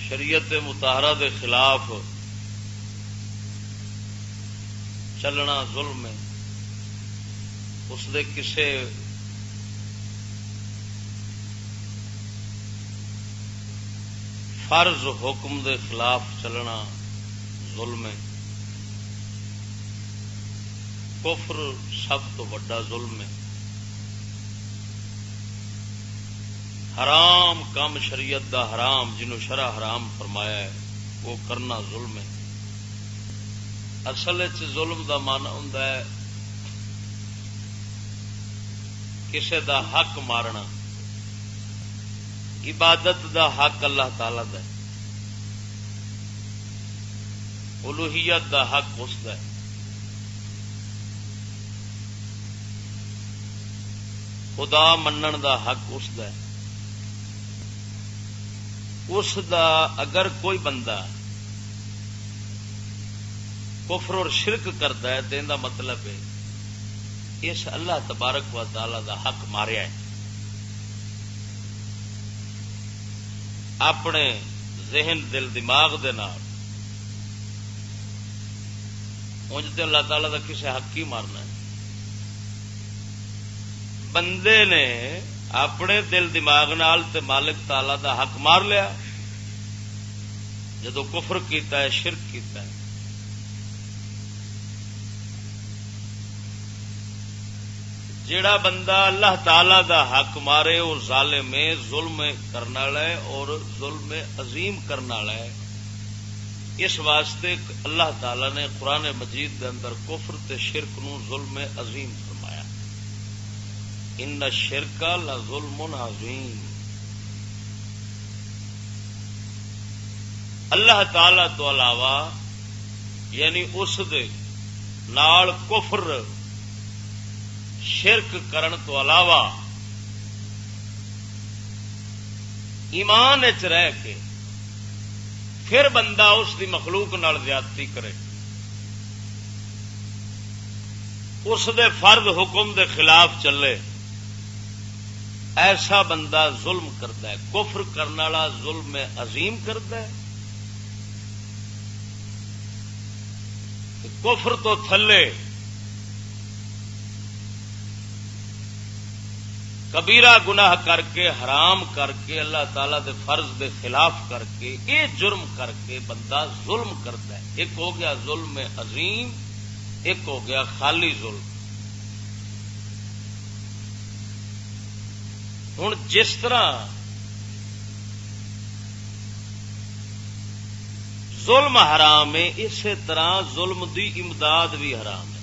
شریعت مطہرہ دے خلاف چلنا ظلم ہے، اس دے کسے فرض حکم دے خلاف چلنا ظلم ہے، کفر سب تو بڑا ظلم ہے، حرام کام شریعت دا حرام جنہوں شرع حرام فرمایا ہے وہ کرنا ظلم ہے۔ اصل ظلم دا معنی ہوندا ہے کسے دا حق مارنا، عبادت دا حق اللہ تعالی دا ہے، الوہیت دا حق اس دا ہے، خدا منن دا حق اس دا ہے، اس دا اگر کوئی بندہ کفر اور شرک کرتا ہے تو ان کا مطلب ہے اس اللہ تبارک و تعالی دا حق ماریا ہے، اپنے ذہن دل دماغ دے نال، انج تے اللہ تعالی دا کسے حق ہی مارنا ہے، بندے نے اپنے دل دماغ نال تے مالک تعالی دا حق مار لیا جدو کفر کیتا ہے، شرک کیتا ہے۔ جیڑا بندہ اللہ تعالی دا حق مارے وہ ظالم ہے، ظلم کرنا والا ہے اور ظلم عظیم کرنا والا ہے۔ اس واسطے اللہ تعالی نے قرآن مجید دے اندر کفر تے شرک نو ظلم عظیم فرمایا، ان الشرک لظلم عظیم۔ اللہ تعالی تو علاوہ یعنی اس دے نال کفر شرک کرن تو علاوہ ایمان وچ رہ کے پھر بندہ اس دی مخلوق نال زیادتی کرے، اس دے فرض حکم دے خلاف چلے، ایسا بندہ ظلم کرتا ہے، کفر کرنے والا ظلم عظیم کرتا ہے۔ کفر تو تھلے کبیرہ گناہ کر کے، حرام کر کے، اللہ تعالی دے فرض دے خلاف کر کے، یہ جرم کر کے بندہ ظلم کرتا ہے۔ ایک ہو گیا ظلم عظیم، ایک ہو گیا خالی ظلم۔ ہن جس طرح ظلم حرام ہے، اسی طرح ظلم دی امداد بھی حرام ہے۔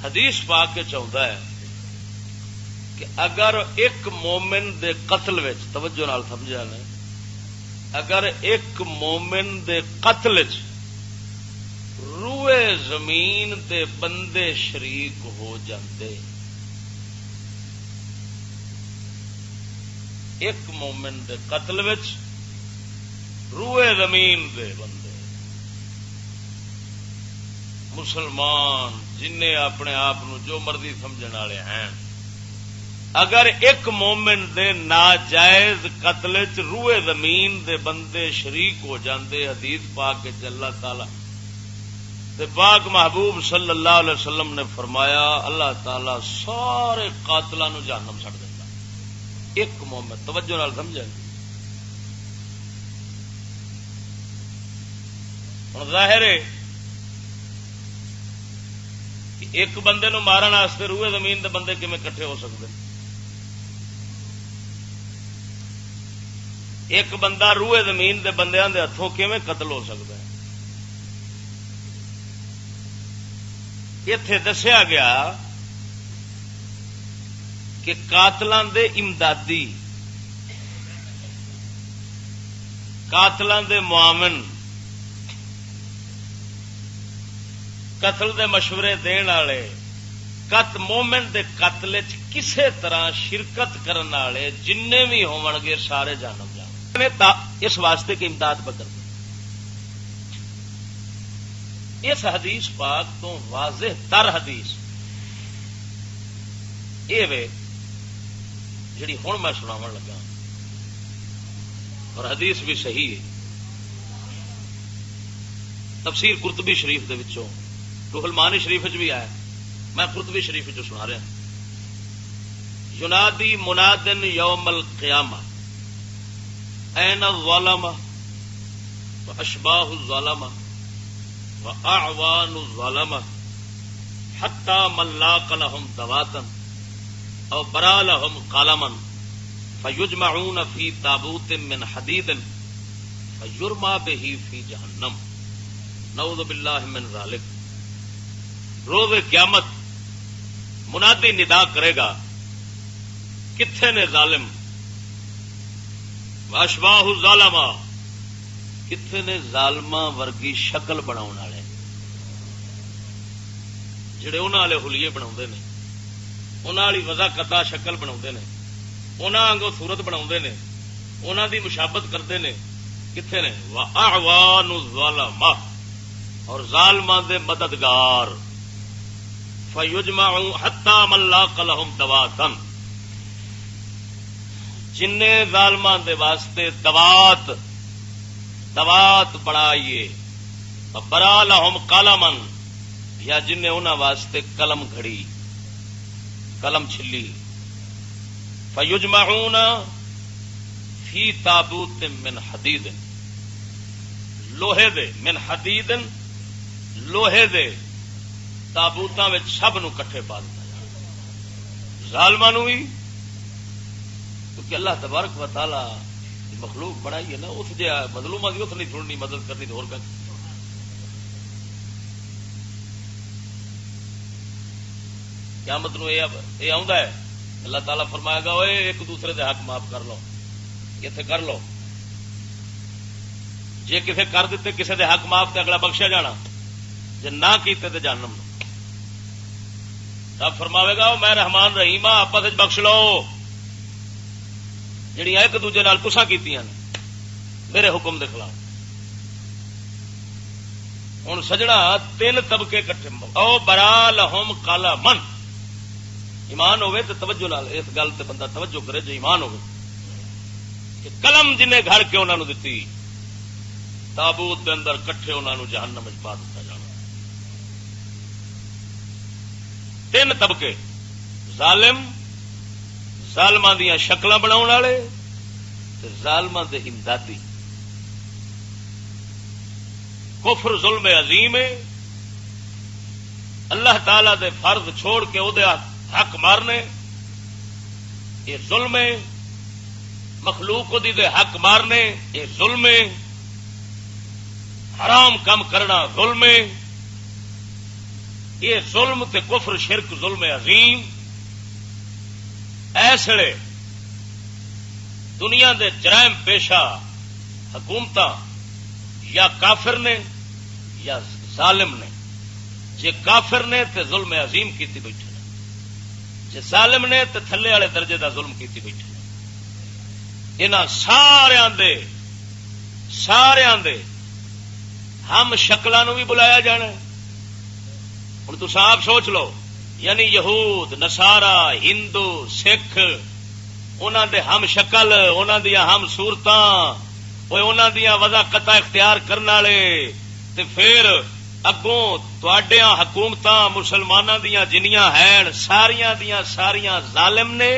حدیث پاک کے چاہتا ہے کہ اگر ایک مومن دے قتل وچ، توجہ نال سمجھا نے، اگر ایک مومن دے قتل وچ روئے زمین دے بندے شریک ہو جاندے، ایک مومن دے قتل وچ روئے زمین دے بندے، مسلمان جن اپنے آپ جو مرضی سمجھنے والے ہیں، اگر ایک مومن دے ناجائز قتل چ روئے زمین دے بندے شریک ہو جاندے، حدیث پاک اللہ تعالی تے پاک محبوب صلی اللہ علیہ وسلم نے فرمایا اللہ تعالی سارے قاتلاں نو جہنم سٹ دیندا۔ ایک مومن، توجہ نال سمجھے، ہن ظاہر ہے ایک بندے نو مارن واسطے روئے زمین دے بندے کیویں کٹھے ہو سکتے؟ ایک بندہ روئے زمین دے بندیاں دے ہتھوں کیویں قتل ہو سکتا ہے؟ ایتھے دسیا گیا کہ قاتلاں دے امدادی، قاتلاں دے معاون، قتل دے مشورے دین والے، مومن دے قتل چ کسے طرح شرکت کرن والے جن بھی ہون گے سارے جہنم جاؤ، اس واسطے کہ امداد پکڑ۔ اس حدیث پاک تو واضح تر حدیث یہ جڑی ہن میں سناون لگا، اور حدیث بھی صحیح ہے، تفسیر قرطبی شریف دے وچوں، روح المعانی شریف وچ بھی آیا، میں قرطبی شریف وچوں سنا رہا۔ ینادی منادن یوم القیامہ این الظلمہ واشباہ الظلمہ واعوان الظلمہ حتی من لاق لهم دواتا او برا لهم قلما فیجمعون فی تابوت من حدید فیرما به فی جہنم نعوذ باللہ من ذالک۔ روز قیامت منادی ندا کرے گا، کتنے نے ظالم، واشباہ الظالمہ، کتنے نے ظالماں ورگی شکل بناؤ والے، جڑے انہاں والے حلیے بنا نے، انہاں والی وضاقتہ شکل بنا نے، انہاں وانگو صورت بنا نے، انہاں دی مشابت کرتے ہیں، کتنے نے واعوان الظلمہ، اور ظالماں دے مددگار، فیجمعون حتی من لاق لهم دواتا، جن ظالمان دے واسطے دوات بنائیے، برا لہم قلمن، یا جن نے انہاں واسطے قلم گھڑی، قلم چھلی، فیجمعون فی تابوت من حدید، لوہے دے، من حدید لوہے دے تابوتاں وچ سب نو کٹھے پا دتا، ظالماں نو بھی، کیونکہ اللہ تبارک و تعالی مخلوق بنائی ہے نا، اس جے مظلوماں دی اس نہیں سننی، مدد کرنی تو اور کہ قیامت نو یہ آندا ہے، اللہ تعالیٰ فرمائے گا اوے ایک دوسرے دے حق معاف کر لو، ایتھے کر لو، جے کسے کر دیتے کسے دے حق معاف تے اگلا بخشیا جانا، جے نہ کیتے تے جہنم نو۔ رب فرماوے گا میں رحمان رحیم ہاں، آپس وچ بخش لو، جڑیاں ایک دوجے نال تساں کیتیاں نے میرے حکم دے خلاف۔ ہن سجنا تین طبقے کٹھے، او برا لہم قلمن، ایمان ہوئے تو توجہ نال اس گل تے بندہ توجہ کرے، جو ایمان ہوئے کہ قلم جنہیں گھڑ کے انہوں نے دتی، تابوت دے اندر کٹھے انہوں نے جہنم وچ پا دتا جانا۔ تین طبقے، ظالم، ظالماں دیاں شکلاں بناؤن والے تے ظالماں دے امدادی۔ کفر ظلم عظیم ہے، اللہ تعالی دے فرض چھوڑ کے او دے حق مارنے یہ ظلم ہے، مخلوق دی دے حق مارنے یہ ظلم ہے، حرام کم کرنا ظلم ہے، یہ ظلم تے کفر شرک ظلم عظیم۔ ایسے دنیا دے جرائم پیشہ حکومتاں یا کافر نے یا ظالم نے، جے کافر نے تے ظلم عظیم کیتی بیٹھے، جے ظالم نے تے تھلے والے درجے دا ظلم کیتی بیٹھے۔ انہاں ساریاں دے ہم شکلاں نو بھی بلایا جانا۔ ہن تساں آپ سوچ لو، یعنی یہود، نصارا، ہندو، سکھ، انہاں دے ہم شکل، انہاں دیاں ہم صورتاں، انہاں دیاں وضاقتاں اختیار کرن والے، تے پھر اگوں تواڈیاں حکومتاں مسلماناں دیاں جنیاں ہیں ساریاں دیاں ساریاں ظالم نے،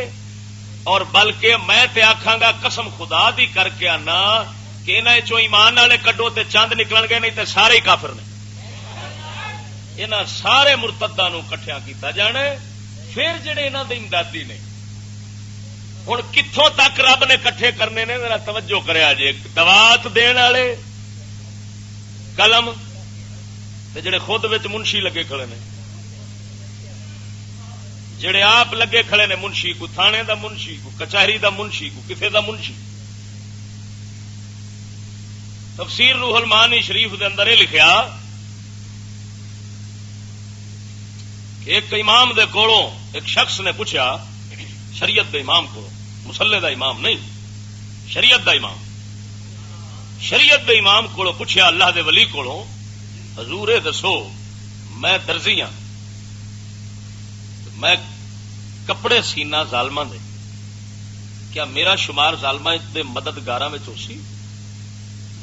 اور بلکہ میں تے آکھاں گا قسم خدا دی کر کے آنا کہ انہاں چوں ایمان والے کڈو تے چند نکلن گے، نہیں تے سارے ہی کافر نے۔ انہاں سارے مرتداں نو کٹھیاں کیتا جانا، پھر جڑے انہاں دے امدادی نے ہن کتھوں تک رب نے کٹھے کرنے نے، ذرا توجہ کریا جے۔ دوات دین والے قلم تے جڑے خود وچ منشی لگے کھڑے نے، جڑے آپ لگے کھڑے نے، منشی کو تھانے دا منشی، کو کچہری دا منشی، کو کسے دا منشی۔ تفسیر روح المعانی شریف دے اندر یہ لکھیا کہ ایک امام دے کولوں ایک شخص نے پوچھا، شریعت دے امام کو، مسلے دا امام نہیں، شریعت دا امام، شریعت دے امام کو پوچھا، اللہ دے ولی کو، حضور دسو میں درزی ہاں، میں کپڑے سینا ظالماں دے، کیا میرا شمار ظالماں دے مددگاراں وچ ہو سی؟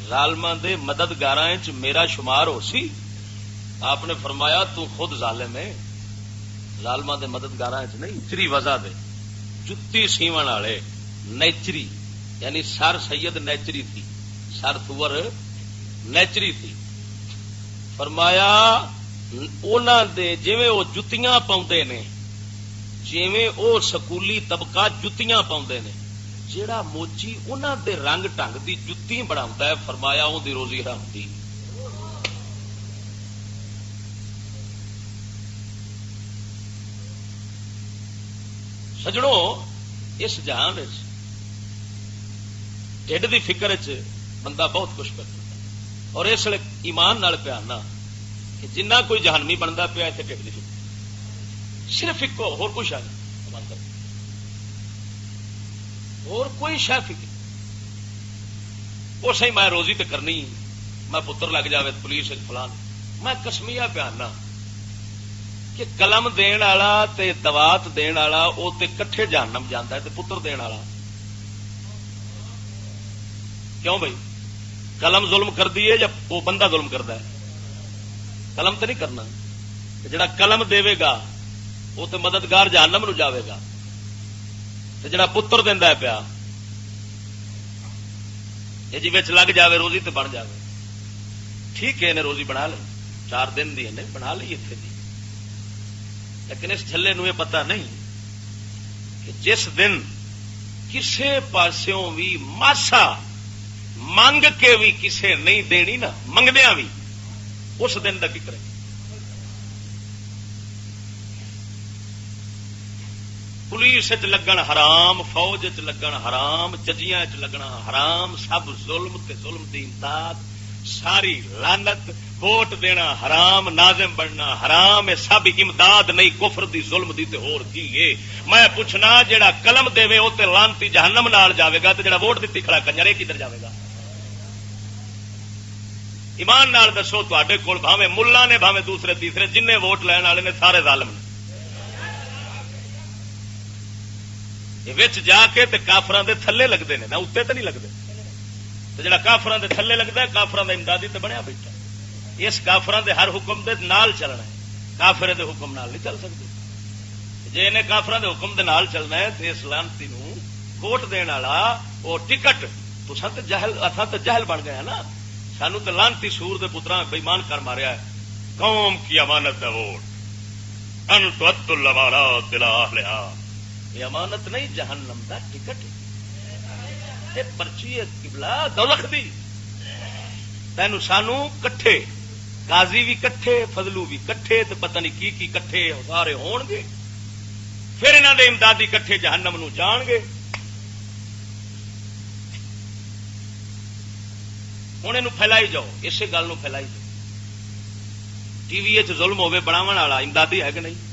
ظالماں دے مددگاراں وچ میرا شمار ہو سی؟ آپ نے فرمایا تو خود ظالم ہے، ظالماں دے مددگاراں وچ نہیں۔ تیری وجہ دے جتی سیون والے نیچری، یعنی سر سید نیچری تھی، سر تور نیچری تھی۔ فرمایا انہاں دے جویں او جتیاں پاؤندے نے، جویں او سکولی طبقہ جتیاں پاؤندے نے، جیڑا موچی انہاں دے رنگ ٹنگ دی جتی بناوندا ہے، فرمایا اون دی روزی حرام دی۔ سجڑوں اس جہان ڈھڈ دی فکر بندہ بہت کچھ پہ کرتا، اور اس لیے ایمان نال پیارنا کہ جنہ کوئی جہنمی بنتا پیا اتنے ڈھڈ دی فکر صرف ایک ہور کوئی شاید اور کوئی شہ فکر وہ صحیح میں روزی تے کرنی، میں پتر لگ جاوے پولیس فلان، میں قسمیہ پیارنا کہ قلم دین والا تے دوات دین والا وہ تے کٹھے جہنم جاندا ہے تے پتر دین والا کیوں بھائی؟ قلم ظلم کر دیے یا وہ بندہ ظلم کرتا ہے؟ قلم تو نہیں کرنا، جڑا قلم دے گا وہ تے مددگار جہنم نو جاوے گا، تے جڑا پتر دیندا ہے پیا یہ جی وچ لگ جاوے روزی تے بن جاوے، ٹھیک ہے، انہیں روزی بنا لی 4 دن دی انہیں بنا لی اتنے دی، لیکن اس جھلے نو یہ پتہ نہیں کہ جس دن کسے پاسوں بھی ماسا منگ کے بھی کسے نہیں دینی نا، منگدیا بھی اس دن کا کی کرے؟ پولیس لگن حرام، فوج لگن حرام، ججیاں لگنا حرام، سب ظلم تے ظلم دی امداد، ساری لعنت، ووٹ دینا حرام، ناظم بننا حرام، سب امداد نہیں کفر دی ظلم دی تے ہور کی ہے؟ میں پوچھنا جیڑا قلم دے وہ تے لعنتی جہنم نال جاوے گا تے جیڑا ووٹ دتی کھڑا کنجر کدھر جاوے گا؟ ایمان نال دسو تواڈے کول بھاویں ملا نے بھاویں دوسرے تیسرے جن ووٹ لین والے نے سارے ظالم نے، وچ جا کے تے کافراں دے تھلے لگدے نے، نہ اوتے تے نہیں لگدے، تے جڑا کافراں دے تھلے لگدا ہے کافراں دا امدادی تے بنیا بیٹھا، اس کافراں دے ہر حکم دے نال چلنا ہے، کافر دے حکم نال نہیں چل سکتے۔ جے انہیں کافراں دے حکم دے نال چلنا ہے تے اس لعنتی نو ووٹ دین والا او ٹکٹ تساں تے جہل، اساں تے جہل بن گئے نا، سانو تے لعنتی سور دے پتراں بے ایمان کر ماریا ہے۔ قوم کی امانت ہے ووٹ، ان تؤدوا الامانات الی اہلھا، یہ امانت نہیں جہنم دا ٹکٹ ہے، پرچی ہے قبلہ دولخ دی، تینوں سانو کٹھے، قاضی بھی کٹھے، فضلو بھی کٹھے، تے پتہ نہیں کی کٹھے سارے ہون گے، پھر انہاں دے امدادی کٹھے جہنم نو جان گے۔ ہوں یہ پھیلائی جاؤ، اسی گل پھیلائی جاؤ، ٹی وی ظلم ہوے بناون والا امدادی ہے کہ نہیں؟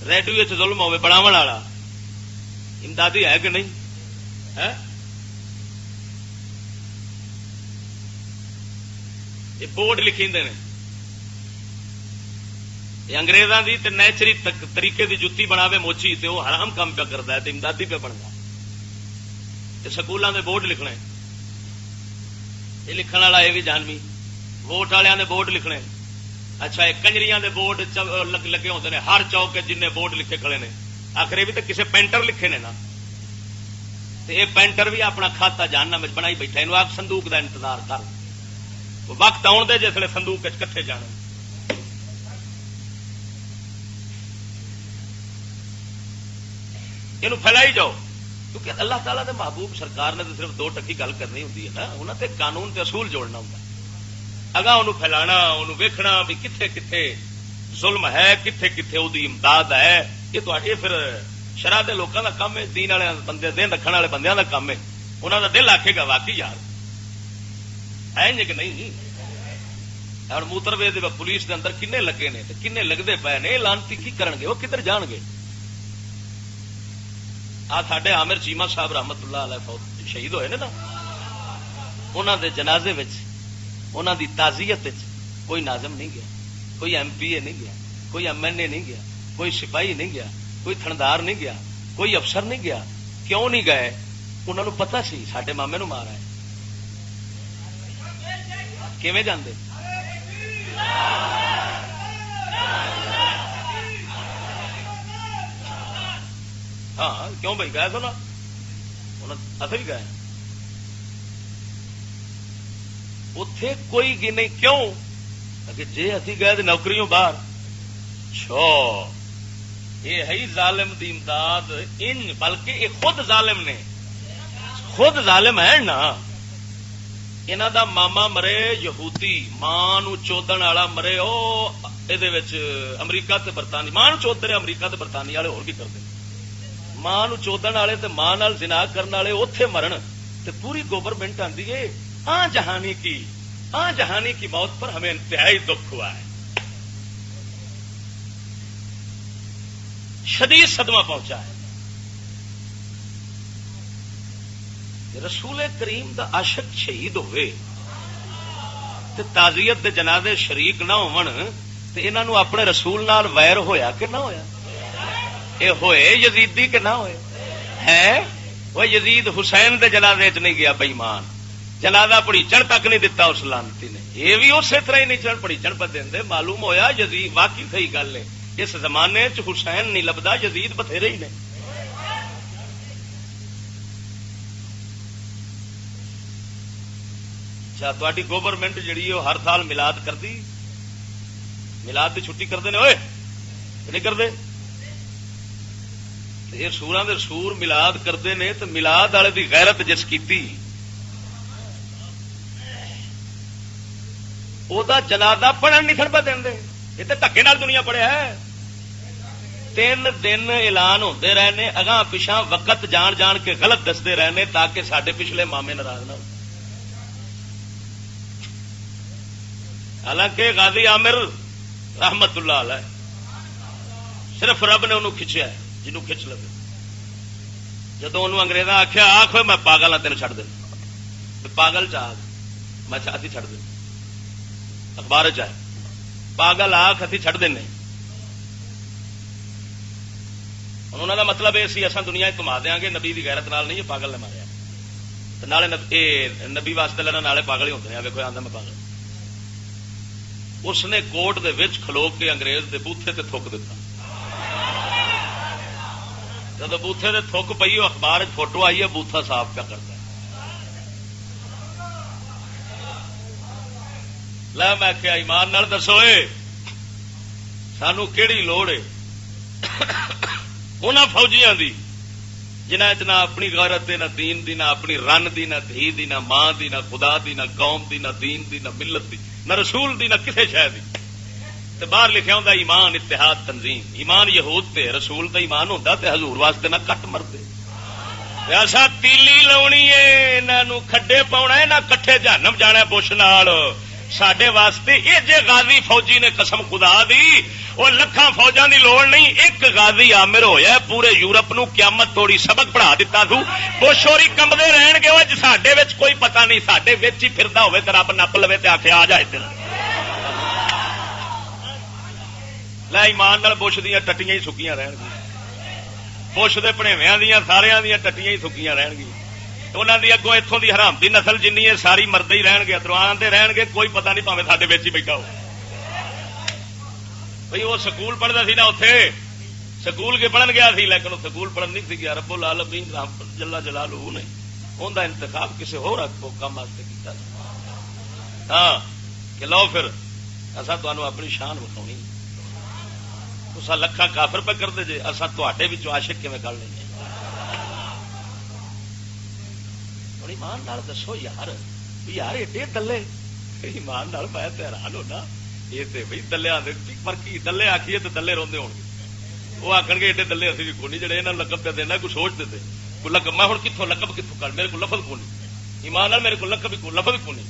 ریڈیو ظلم ہوے بناون والا امدادی ہے کہ نہیں؟ ہے؟ یہ بورڈ لکھی نے، یہ انگریزاں دی تے نیچری طریقے دی جتی بناوے موچی تے وہ حرام کام پہ کرتا ہے تے امدادی پہ بنتا، تے سکولوں دے بورڈ لکھنے، یہ لکھن والا یہ بھی جانوی، ووٹ والوں نے بورڈ لکھنے، اچھا یہ کنجریاں دے بورڈ لگے ہوتے ہیں ہر چوک جن بورڈ لکھے کھڑے نے، آخر یہ بھی تو کسی پینٹر لکھے نے نا، تے یہ پینٹر بھی اپنا کھاتا جاننا میں بنائی بیٹھا، یہ آپ صندوق دا انتظار کر، وقت آن دے جس صندوق کٹھے جانے۔ یہ پھیلائی جاؤ، کیونکہ اللہ تعالیٰ دے محبوب سرکار نے تو صرف 2 ٹکی گل کرنی ہوتی ہے نا، انہوں نے قانون تے اصول جوڑنا ہوتا، اگاں انہوں پھیلانا، انہوں ویکھنا بھی کتھے کتھے ظلم ہے، کتھے کتھے وہ امداد ہے، یہ پھر شرع دے لوکاں دا کام ہے، دین والے بندے دین رکھنے والے بندیاں دا کام ہے، انہوں دا دل آکھے گا واقعی یار ہے کہ نہیں۔ اور موتروے دے پولیس دے اندر کنے لگے نے کنے لگتے پے نے، لانتی کی کرن گے، وہ کدھر جان گے؟ آ ساڈے عامر چیمہ صاحب رحمت اللہ علیہ شہید ہوئے نا، انہوں دے جنازے وچ، انہوں دی تعزیت وچ کوئی ناظم نہیں گیا، کوئی ایم پی اے نہیں گیا، کوئی ایم این اے نہیں گیا، کوئی سپاہی نہیں گیا، کوئی تھندار نہیں گیا، کوئی افسر نہیں گیا، کیوں نہیں گئے؟ انہوں نے پتا سی ساڈے مامے نو مارا ہے. کیویں جاندے؟ ہاں کیوں بھائی گئے تو نا اصل گئے اتے کوئی نہیں. کیوں کہ جی اسی گئے تو نوکریوں باہر یہ ہے ظالم دی امداد. ان بلکہ یہ خود ظالم نے، خود ظالم ہے نا. انہوں دا ماما مرے یہودی، ماں نو چودن والا مرے وہ امریکہ تے برطانیہ. ماں نو چود رہے امریکہ تے برطانیہ والے ہور بھی کرتے. ماں نو چودن والے تے ماں نال زنا کرن والے اوتھے مرن تے پوری گورنمنٹ آندی ہے جہانی کی موت پر ہمیں انتہائی دکھ ہوا ہے، شدید صدمہ پہنچا ہے. رسول کریم دا عاشق شہید ہوئے تے تعزیت دے جنازے شریک نہ ہون تے انہاں نو اپنے رسول نال ویر ہویا کہ نہ ہویا؟ اے ہوئے یزیدی کہ نہ ہوئے؟ ہے وہ یزید حسین دے جنازے چ نہیں گیا بے ایمان، جنازہ پڑیچن تک نہیں دتا اس لانتی نے. یہ بھی اسی طرح ہی نہیں پڑیچن پہ دے. معلوم ہویا یزید واقعی صحیح گل ہے، اس زمانے چ حسین نہیں لبدا، یزید بتھیرے ہی نے. اچھا تاری گورنمنٹ جیڑی وہ ہر سال ملاد کرتی، ملاد کی چھٹی کرتے ہیں؟ نہیں کرتے؟ یہ سوراں دے سور ملاد کرتے ہیں تو ملاد والے دی غیرت جس کیتی او دا جنازہ پڑھن نہیں سن پہ دیں. یہ تو دھکے نال دنیا پڑھیا ہے. 3 دن اعلان ہوتے رہنے اگاں پچھاں وقت جان جان کے غلط دستے رہنے تاکہ سڈے پچھلے مامے ناراض نہ ہو. حالانکہ غازی عامر رحمت اللہ علیہ صرف رب نے انہوں کھچیا ہے، جنہوں کھچ لگے. جدو انہوں انگریزاں آخیا آخ میں پاگل ہاں تین چڑھ دینا، پاگل چاہ میں اتھی چڑھ دینا. اخبار چاہے پاگل آخ اتھی چڑھ دینے. انہوں کا مطلب یہ سی اصل دنیا گھما دیا گے، نبی کی غیرت نال نہیں، پاگل نے ماریا. نالے نبی واسطے لڑنا نالے پاگل ہی ہوتے ہیں. ویکو آدھا میں پاگل. اس نے کوٹ دے وچ کھلو کے انگریز دے بوتھے تے تھوک دیتا. جب بوتھے تے تھوک پئی اخبار فوٹو آئی ہے بوتھا صاف پیا کرتا ہے. لا میں کیا ایمان نال دسو سانو کیڑی لوڑ ہے انہاں فوجیاں دی جنہاں چ نہ اپنی غیرت نہ دین دی، نہ اپنی رن دی، نہ دھی دی، نہ ماں دی، نہ خدا دی، نہ قوم دی، نہ دین دی، نہ ملت دی، نہ رسول دی، نہ کسے شے دی. تے باہر لکھیا ہوندا ایمان اتحاد تنظیم. ایمان یہود تے رسول تے ایمان ہوندا تے حضور واسطے نہ کٹ مردے. ایسا تیلی لاونی ہے انہاں نو کھڈے پاونا ہے نہ کٹھے جہنم جانا بش نال. ساڈے واسطے یہ جے غازی فوجی نے قسم خدا دی وہ لکھاں فوجاں دی لوڑ نہیں. ایک غازی عامر ہویا پورے یورپ نو قیامت توڑی سبق پڑھا دیتا تھو. بش ہوری کمبدے رہن گے وہ ساڈے وچ کوئی پتہ نہیں، ساڈے وچ ہی پھردا ہوے تے رب نپ لوے تے آکھے آ جا ادھر. لے ایمان نال بش دیاں ٹٹیاں ہی سکیاں رہن گی، بش دے پڑھیویاں دیاں ساریاں دیاں ٹٹیاں ہی سکیاں رہن گی. انہوں دی اگوں اتوں دی حرام دی نسل جنی ہے ساری مردے ہی رہن گے، ادروان دے رہن گے، کوئی پتہ نہیں پاوے ساڈے وچ ہی بیٹھا ہو. بھئی وہ سکول پڑھتا سی نا، اتے سکول کے پڑھن گیا سی لیکن وہ سکول پڑھن نہیں سی گیا. رب العالمین جل جلالہ نے ان کا انتخاب کسی ہور کام واسطے کیتا. ہاں کہ لو پھر اصا تمہیں اپنی شان وکھاؤنی، تسا لکھاں کافر پہ کرتے جے، اصا تے عاشق کیویں کر لیں گے. ایمان نال دسو یار، یار ایڈے دلے ایمان نال میں حیران ہونا. یہ تو بھائی دلیا پر کی دلے آخیے تو دلے روندے ہون گے. وہ آخر گے ایڈے دلے اسی بھی کونی جڑے یہاں لقب پہ دینا کوئی سوچ دے کوئی لقب. میں ہوں کتوں لقب کتوں کر، میرے کو لفظ کونی. ایمان نال میرے کو لقب لفظ کونی.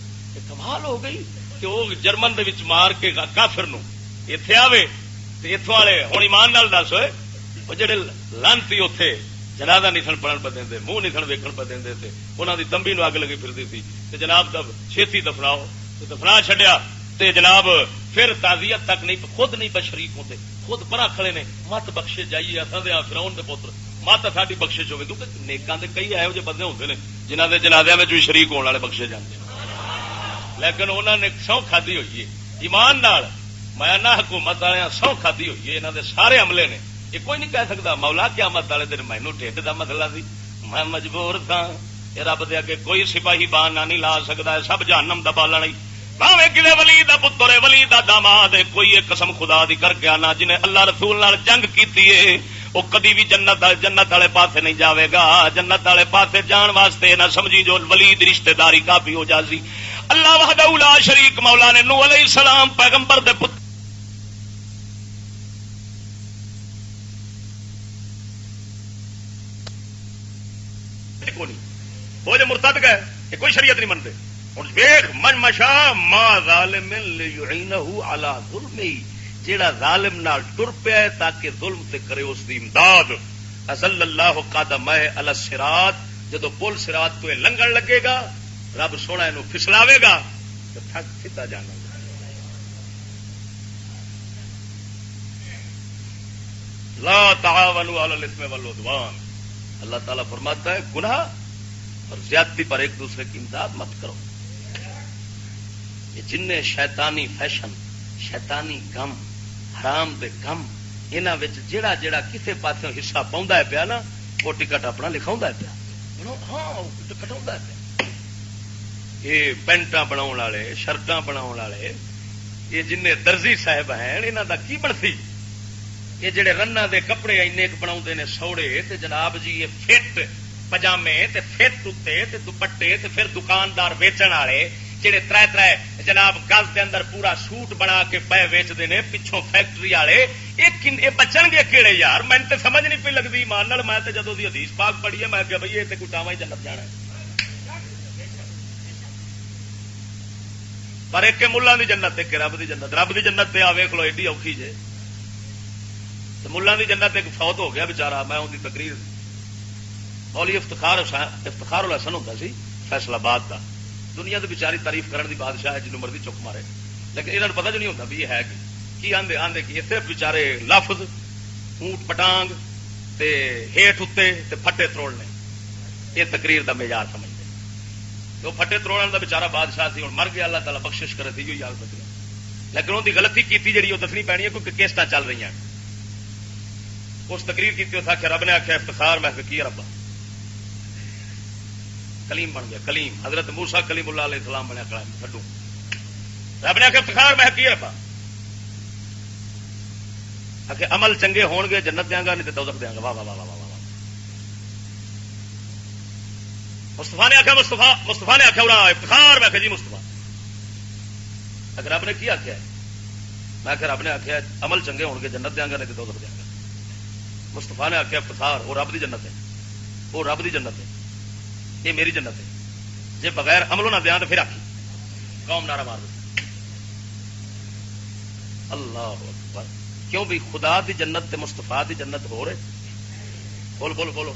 کمال ہو گئی کہ وہ جرمن دے وچ مار کے کافر نو ایتھے آوے تے ایتھوں والے ہوں ایمان نال دس ہوئے وہ جڑے لانتی اوتھے جنازہ نہیں سن پڑھن پہ دیں، منہ نہیں سن ویکھن پہ دیں، انہوں دی تمبی نو اگ لگی پھرتی تھی. تے جناب چھیتی دفناؤ تو دفنا چھڈیا تے جناب پھر تعزیت تک نہیں، خود نہیں پہ شریک ہوتے، خود پرا کھڑے نے. مت بخشے جائیے اصل دے فرعون دے پتر مت ساری بخشش ہوگی، کیونکہ نیکاں دے کئی ایہو جے بندے ہوندے نے جنہاں دے جنازیاں وچ بھی شریک ہونے والے بخشے جاندے ہیں، لیکن انہوں نے سਹੁੰ کھادی ہوئی ہے ایمان نال، میں نہ حکومت والے سਹੁੰ کھادی ہوئی ہے، انہاں دے سارے عملے نے، یہ کوئی نہیں کہہ سکتا مولا قیامت والے دن مینوں ٹھڈ دا مسئلہ سی میں مجبور تھا، یہ رب دے اگے کوئی سپاہی بہانہ نہیں لا سکتا، سب جہنم دا بالا نہیں، بھاویں کسے ولی دا پتر ہے ولی دا داماد ہے، کوئی ایک قسم خدا دی کر کے آنا جنہیں اللہ رسول نال جنگ کیتی ہے وہ کدی بھی جنت والے پاسے نہیں جاوے گا، جنت والے پاسے جان واسطے نہ سمجھی جو ولی دی رشتہ داری کافی ہو جاسی۔ اللہ وحدہ لا شریک مولا نے نوح علیہ السلام پیغمبر دے پتر وہ جو مرتد گئے یہ کوئی شریعت نہیں منتے، ویخ من مشا ما ظالم لیعینہ علی ظلمہ، جیڑا ظالم نال ٹر پیا ہے تاکہ ظلم تے کرے اس دی امداد، ازل اللہ قدمہ علی الصراط، جدو پل صراط تو لنگن لگے گا رب سونا انہوں پھسلاوے گا تو تھک سیدھا جانا۔ لا تعاونوا علی الاثم والعدوان، اللہ تعالیٰ فرماتا ہے گناہ اور زیادتی پر ایک دوسرے کی امداد مت کرو۔ یہ جن شیطانی فیشن، شیطانی کم، حرام دے کم، انہاں وچ جڑا جڑا کسے پاسوں حصہ پاوندا ہے پیا نا وہ ٹکٹ اپنا لکھاوندا ہے پیا، ہاں کٹاوندا ہے پیا۔ یہ پینٹاں بناون والے، شرٹاں بناون والے، یہ جن درزی صاحب ہیں انہاں دا کی بنسی؟ یہ جڑے رنا دے کپڑے اینے بناوندے نے سوڑے تے جناب جی یہ فٹ پجامے تے فٹ اتے تے دوپٹے تے پھر دکاندار ویچن والے جڑے ترے ترے جناب گز دے اندر پورا سوٹ بنا کے پے ویچتے ہیں پچھوں فیکٹری والے، یہ بچن گے کہڑے یار؟ میں تے سمجھ نہیں پی لگتی ایمان نال، میں تے جدوں دی حدیث پاک پڑھی ہے میں کہ بھائی یہ تے کوئی ٹاواں ہی جنت جانا ہے، پر ایک ملان دی جنت ایک رب دی جنت، رب دی جنت تے آ ویکھ لو ایڈی اوکھی جے، ملان دی جنت ایک فوت ہو گیا بچارا، میں ان کی تقریر مولی افتخار الحسن ہوتا سی فیصل آباد کا، دنیا تو بچاری تعریف کرنے دی بادشاہ ہے جنوں مرضی چک مارے، لیکن انہوں نے پتہ جو نہیں ہوتا بھی یہ ہے کی آندے آندے کی صرف بچارے لفظ اونٹ پٹانگ تے ہیٹ اتنے تے پھٹے تروڑنے، یہ تقریر دا معیار سمجھتے، تو پھٹے تروڑن دا بچارا بادشاہ سی، ہوں مر گیا، اللہ تعالیٰ بخشش کرے تھی جو یاد بچ گیا، لیکن ان کی غلطی کی جی وہ دسنی پینی ہے کیونکہ کیسٹاں چل رہی ہیں، اس تقریر کی آخیا رب نے آخیا افتخار، میں کی ربا کلیم بن گیا، کلیم حضرت موسیٰ کلیم اللہ علیہ السلام بنیا کھڈو، رب نے آخیا افتخار میں کی ربا، آخر عمل چنگے ہون گے جنت دیا گا نہیں تو دوزخ دیا گا، واہ واہ واہ واہ واہ۔ مصطفیٰ نے آخیا مصطفیٰ نے آخیا اڑا افتخار، میں جی مصطفیٰ اگر رب نے کی آخیا میں آخر رب نے آخیا عمل چنگے ہون گے جنت دیا گا نہیں تو دوزخ دیا گا، مصطفیٰ نے آخیا افتخار وہ رب دی جنت ہے، وہ رب دی جنت ہے، یہ میری جنت ہے، جی بغیر عملوں نہ دیا تو پھر آخی قوم نعرہ مار دے، اللہ اکبر، کیوں بھی خدا دی جنت تے مصطفیٰ دی جنت ہو رہے، بول بول بولو،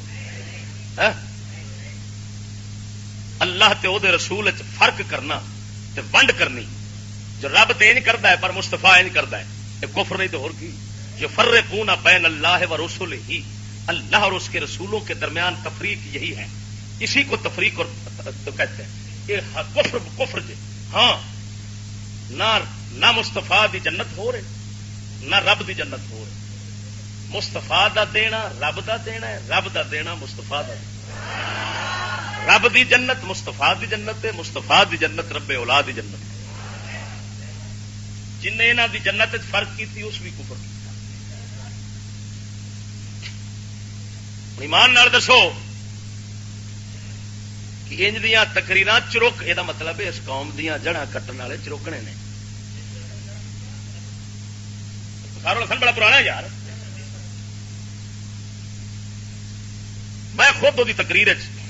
اللہ تے او دے رسول وچ فرق کرنا تے ونڈ کرنی، جو رب تے نہیں کرتا ہے پر مصطفیٰ نہیں کرتا ہے، یہ کفر نہیں تو اور کی، جو فرقون بین اللہ و رسولہ، اللہ اور اس کے رسولوں کے درمیان تفریق یہی ہے، اسی کو تفریق اور تو کہتے ہیں، یہ کفر جے، ہاں نہ مصطفیٰ دی جنت ہو رہے نہ رب دی جنت ہو رہے، مصطفیٰ دا دینا رب دا دینا ہے، رب دا دینا مصطفیٰ دا دینا، رب دی جنت مصطفیٰ دی جنت ہے، مصطفیٰ دی جنت رب اولاد دی جنت، جن نے انہاں دی جنت فرق کی تھی اس بھی کفر کی، ایمان نال دسو کہ انج دیاں تقریراں چروک، یہ مطلب ہے اس قوم دیاں جڑاں کٹن والے چروکنے نے، سارا لسن بڑا پرانا یار، میں خود وہ تقریر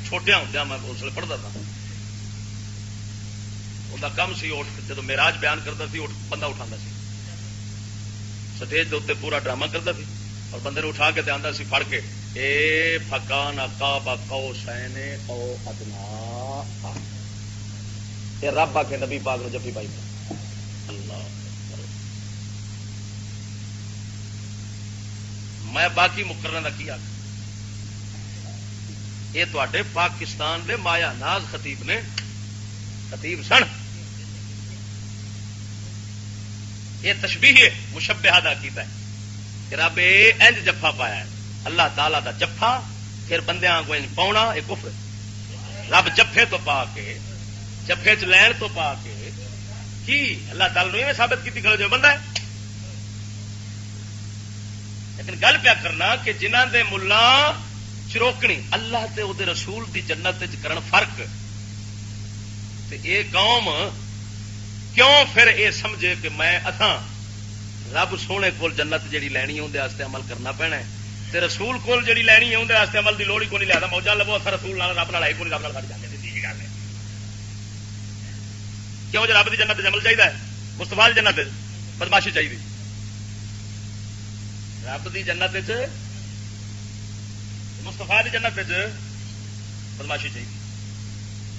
چھوٹیا ہوں میں اس لیے پڑھتا تھا، ان کا کم سی جب معراج بیان کرتا سی بندہ اٹھا سی سٹیج کے اتنے پورا ڈرامہ کرتا سی اور بندے اٹھا کے آتا سی پھڑ کے اے فکان قاب قوسین او ادنا، یہ رب آ کے نبی پاک نو جفی پائی اللہ، میں باقی مقررہ کا کی آخ یہ تے پاکستان دے مایا ناز خطیب نے، خطیب سن. یہ تشبیہ مشبہہ دا کیتا ہے کہ رب انج جفا پایا ہے، اللہ تعالی دا جفا پھر بندیاں کو انج پاؤنا، یہ کفر. رب جفے تو پا کے، جفے چ لین تو پا کے کی اللہ تعالی نے ثابت کی کھڑے جو بندہ ہے. لیکن گل پیا کرنا کہ جنہ دے ملا چروکنی اللہ تے او دے رسول دی جنت کرن فرق، تے اے قوم کیوں پھر اے سمجھے کہ میں اتھاں رب سونے کول جنت جڑی لینی ہے اندے واسطے عمل کرنا پینا ہے، تے رسول کول جڑی لینی ہے اندے واسطے عمل دی لوڑ ہی کوئی نہیں. لہذا موجاں لبو اثر رسول نال رب نال ہے کوئی رب نال ساڈی جانے دی گل ہے. کیوں جو رب دی جنت عمل چاہیے، مصطفیٰ دی جنت بدماشی چاہیے. رب دی جنت مصطفیٰ دی جنت بدماشی چاہیے.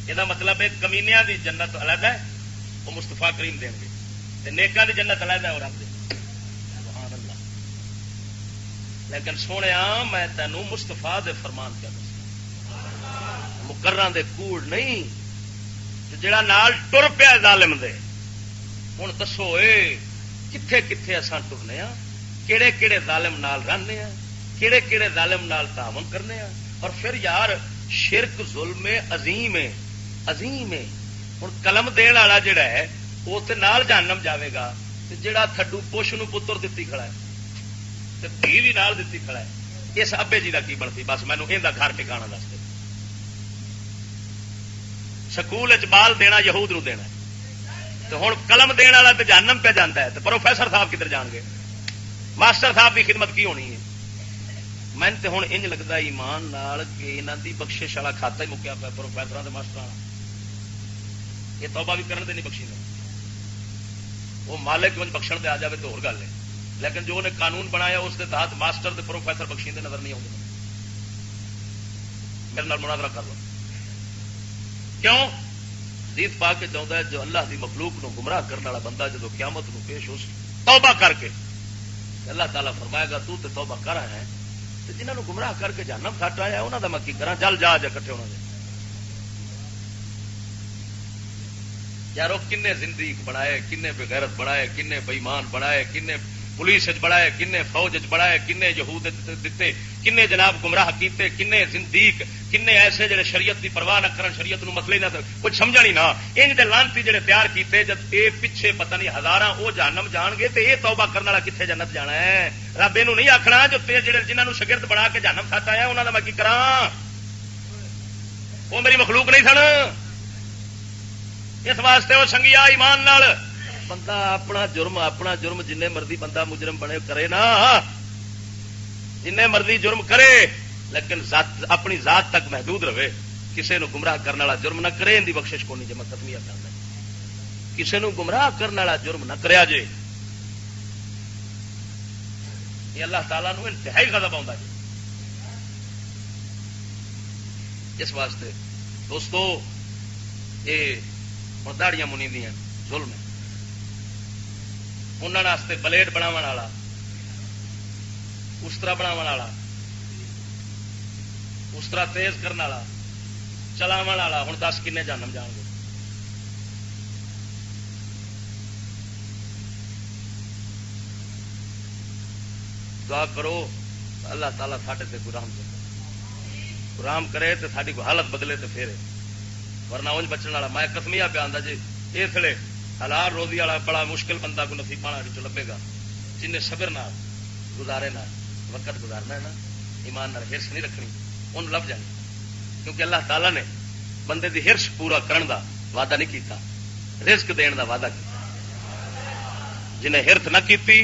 یہ مطلب ہے کمینیاں دی جنت علیحدہ ہے، وہ مستفا کریم دیں گے، نیکاں دی جنت علیحدہ ہے وہ رب دیں گے. سبحان اللہ. لیکن سونے میں تینوں مستفا دے فرمان کیا دس، مقرراں دے کوڑ نہیں. جڑا نال ٹر پیا ظالم دے، ہوں دسو کتھے کتھے اساں ٹرنے ہاں، کیڑے کیڑے ظالم نال رہنے ہاں، کیڑے کیڑے ظالم نال تعاون کرنے ہاں. اور پھر یار شرک ظلم عظیم ہے، عظیم ہے. ہوں قلم دین والا جڑا ہے وہ تے نال جہنم جاوے گا، تے جڑا تھڈو پوش نو پتر دتی کھڑا ہے تے دھی بھی نال دتی کھڑا ہے، اس ابے جی دا کی بنتی؟ بس مینوں ایندا گھر ٹھکانا دس دے. سکول بال دینا یہود نو دینا، تو ہوں قلم دین والا تے جہنم پہ جانا ہے، تو پروفیسر صاحب کدھر جان گے؟ ماسٹر صاحب کی خدمت کی ہونی ہے؟ میں تے ہوں انج لگتا ایمان نال کہ انہاں دی بخشش والا کھاتا ہی مکیا پیا پروفیسراں تے ماسٹراں. یہ توبہ بھی کرن تے نہیں بخشی، وہ مالک کچھ بخشن دے آ جائے تو اور گل ہے. لیکن جو انہیں قانون بنایا اس کے تحت ماسٹر تے پروفیسر بخشیندے نظر نہیں آتے. میرے نال مناظرہ کر لو. کیوں؟ حدیث پا کے چاہتا ہے جو اللہ دی مخلوق نو گمراہ کرنے والا بندہ جدو قیامت نو پیش ہو توبہ کر کے، اللہ تعالیٰ فرمائے گا تو تے توبہ کر آیا ہے، تو جنہوں نے گمراہ کر کے جہنم کھٹ آیا انہوں کا میں کی کرا؟ جل جا کٹھے ہونا دے. یارو کنے زندگی بنائے، کنے بغیرت بنائے، کنے بےمان بنائے، کنے پولیس بنائے، کنے فوج بنائے، کنے یہود دیتے، کنے جناب گمراہ کیتے، کنے زندیق، کنے ایسے جڑے شریعت دی پرواہ نہ کرن، شریعت نو مسئلے نہ کچھ سمجھا نہیں نا. انج دے لانتی جڑے تیار کیتے، جب اے پیچھے پتہ نہیں ہزاراں او جہنم جان گے تے اے توبہ کرن والا کتنے جنت جانا ہے؟ رب اینو نہیں آکھنا جو تے جڑے جنہاں نو شاگرد بنا کے جہنم کھٹ آیا انہاں دا میں کی کراں؟ وہ میری مخلوق نہیں سن. اس واسطے وہ سنگیا ایمان نال بندہ اپنا جرم جن مرضی بندہ مجرم بنے کرے نا، جن مرضی جرم کرے، لیکن اپنی ذات تک محدود رہے. کسی نو گمراہ کرنے والا جرم نہ کرے، ان کی بخشش کو نہیں جمع ختمیہ کرنا. کسی نو گمراہ کرنے والا جرم نہ کریا جے، یہ اللہ تعالیٰ نو انتہائی غضب آتا ہے. اس واسطے دوستو یہ ہوں داڑیاں منی دیا ظلم ہے. انہوں بلیڈ بناو والا، اسطرا بناو والا، اسطرا تیز کرنے والا، چلاو والا، ہوں 10 کنے جانم جان گے. دعا کرو اللہ تعالیٰ ساڈے تے کوئی رحم کرے تو ساری کوئی حالت بدلے تو پھر، ورنہ انج بچن والا میں قسمیا پہ آتا جی اس لیے حلال روزی والا بڑا مشکل بندہ کو نصیب پانا لبے گا. جن صبر نہ گزارے نہ وقت گزارنا ہے نا، ایمان نہ ہرس نہیں رکھنی، ان لب جانی. کیونکہ اللہ تعالیٰ نے بندے دی ہرس پورا کرن دا وعدہ نہیں کیتا، رزق دین دا وعدہ کیتا. جنہیں ہرس نہ کیتی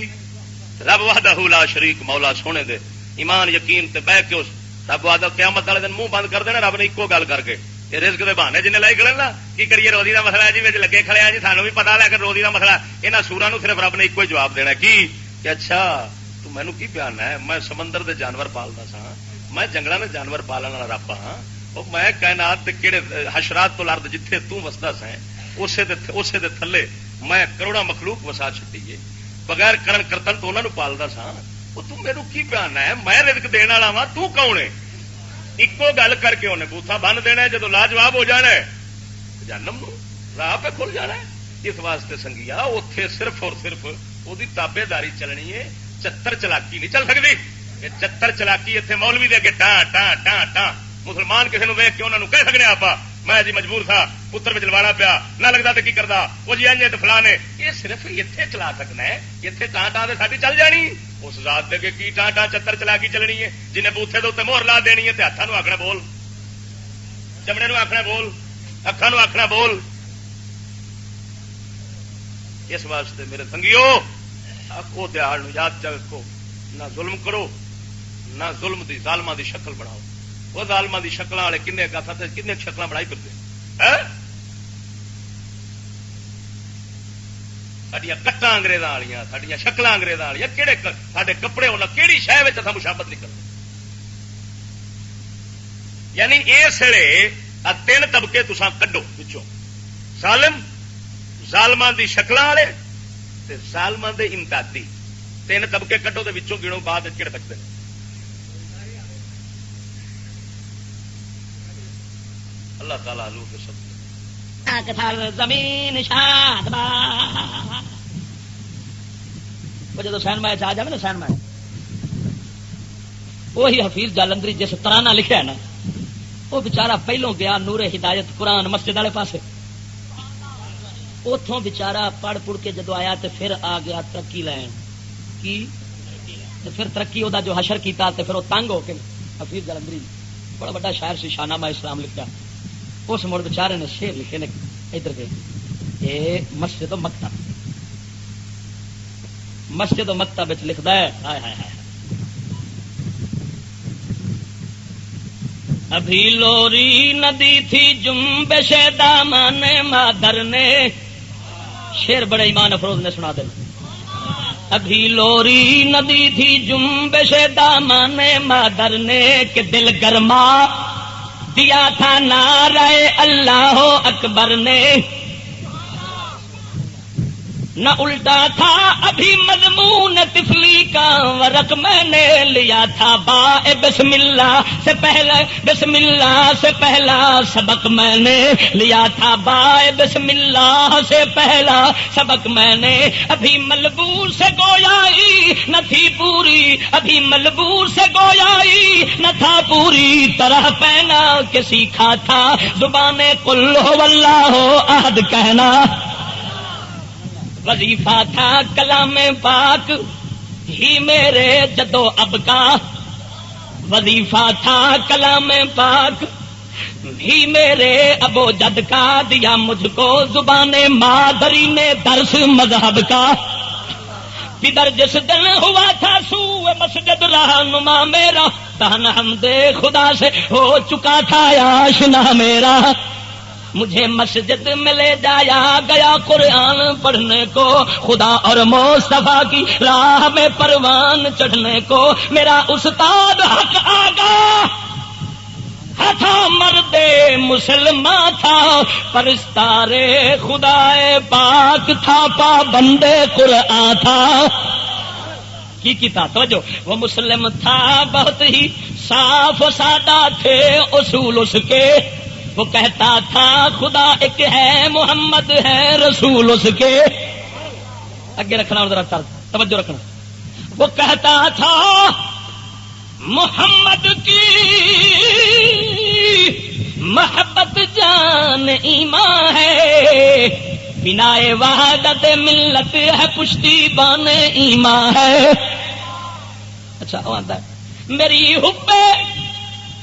رب وحدہ لا شریک مولا سونے دے ایمان یقین تے بہ کے اس رب وعدہ قیامت والے دن منہ بند کر دینا رب نے ایکو گل کر کے. یہ رزق دے بہانے جن لائی کھڑے نا کی کریے، روزی کا مسئلہ ہے جی لگے کھڑے ہیں جی سانوں بھی پتا لیکن روزی کا مسئلہ یہاں سورا نو صرف رب نے ایک جواب دینا کی کہ اچھا تو مینو کی پیارنا ہے، میں سمندر دے جانور پالتا سا، میں جنگلوں میں جانور پالن والا رب ہاں، میں کائنات دے کہڑے حشرات تو لرد جتھے تو وسدا سا اسے دے تھلے میں کروڑا مخلوق وسا چھٹی ہے بغیر کرن کرتن تو انہوں نے پالتا سا. وہ تو میرے کی پیارنا ہے، میں رزق دین والا وا، تو کون ہے؟ ایکو گل کر کے انہیں بوتھا بن دینا ہے، جدو لاجواب ہو جانا ہے جہنم راہ پہ کھل جانا ہے۔ اس واسطے سنگیا اتے صرف اور صرف وہ تابے داری چلنی ہے، چتر چلاکی نہیں چل سکتی۔ یہ چتر چلاکی اتنے مولوی دے اگے ٹاں ٹاں ٹاں ٹاں، مسلمان کسی نے ویک کے انہوں کہہ سکنے آپ میں جی مجبور تھا پتر میں جلوانا پیا نہ لگتا تو کی کرتا وہ جی اے تو فلانے، یہ صرف اتنے چلا سکنا ہے، اتنے ٹاں ٹاں ساری چل جانی۔ اس ذات دے کے کی ٹاں ٹاں چتر چلاکی چلنی ہے جنہیں بوتھے دے مہر لا دینی ہے، ہاتھوں آخنا بول، چمڑے نو آخنا بول، اکھاں نو آخنا بول۔ اس واسطے میرے سنگیو آخو دیہڑ یاد رکھو، نہ ظلم کرو نہ ظلم دی ظالماں دی شکل بناؤ۔ وہ ظالماں دی شکل والے کنے کنے شکل بنائی پھرتے سڈیا کٹاں انگریزاں والیاں، سڈیا شکل انگریزاں والیاں، کہڑے سارے کپڑے ہونا کہڑی شہ اتنا مشابت نہیں کرتے۔ یعنی اس ویلے تین طبقے تساں کڈو پچھوں، ظالم ظالماں دی شکل والے تے ظالماں دے امدادی، تین طبقے کڈو تے وچوں گنو بعد کہڑے بچتے ہیں۔ اللہ تعالیٰ لو کے سب زمین شاد وہ جب سین مائے آ جائے نا سین مائے وہی حفیظ جالندری جس ترانہ لکھا نا وہ بچارا پہلوں گیا نور ہدایت قرآن مسجد والے پاسے، اتوں بچارا پڑھ پڑھ کے جدو آیا تو پھر آ گیا ترقی لین کی، تو پھر ترقی وہ جو حشر کیتا تو پھر وہ تنگ ہو کے حفیظ جالندری بڑا بڑا شاعر سی شاہنامہ اسلام لکھا، اس مڑ بچارے نے شیر لکھے نے ادھر کے یہ مسجد و مکتب، مسجد و مکتب لکھتا ہے ہائے ہائے ہائے ابھی لوری ندی تھی جنبش دامن مادر نے، شیر بڑے ایمان افروز نے سنا دینا۔ ابھی لوری ندی تھی جنبش دامن مادر نے کہ دل گرما دیا تھا نعرہ اللہ اکبر نے، نہ الٹا تھا ابھی مضمون طفلی کا ورق میں نے لیا تھا با بسم اللہ سے پہلا، بسم اللہ سے پہلا سبق میں نے لیا تھا با بسم اللہ سے پہلا سبق میں نے، ابھی ملبور سے گویائی نہ تھی پوری، ابھی ملبور سے گویائی نہ تھا پوری طرح پہنا کہ سیکھا تھا زبان قل ہو اللہ احد کہنا، وظیفہ تھا کلام پاک ہی میرے جدو اب کا، وظیفہ تھا کلام پاک ہی میرے ابو جد کا، دیا مجھ کو زبان مادری نے درس مذہب کا، پدر جس دن ہوا تھا سوء مسجد رہنما میرا، تہن حمد خدا سے ہو چکا تھا آشنا میرا، مجھے مسجد میں لے جایا گیا قرآن پڑھنے کو، خدا اور مصطفیٰ کی راہ میں پروان چڑھنے کو، میرا استاد حق آگاہ تھا مرد مسلمان تھا، پرستار خدا پاک تھا، پابند قرآن تھا، کی تھا توجہ، وہ مسلم تھا بہت ہی صاف و سادہ تھے اصول اس کے، وہ کہتا تھا خدا ایک ہے محمد ہے رسول اس کے، اگے رکھنا ذرا توجہ رکھنا، وہ کہتا تھا محمد کی محبت جان ایمان ہے، بنا وحدت ملت ہے پشتی بان ایمان ہے۔ اچھا وہ آتا ہے میری حب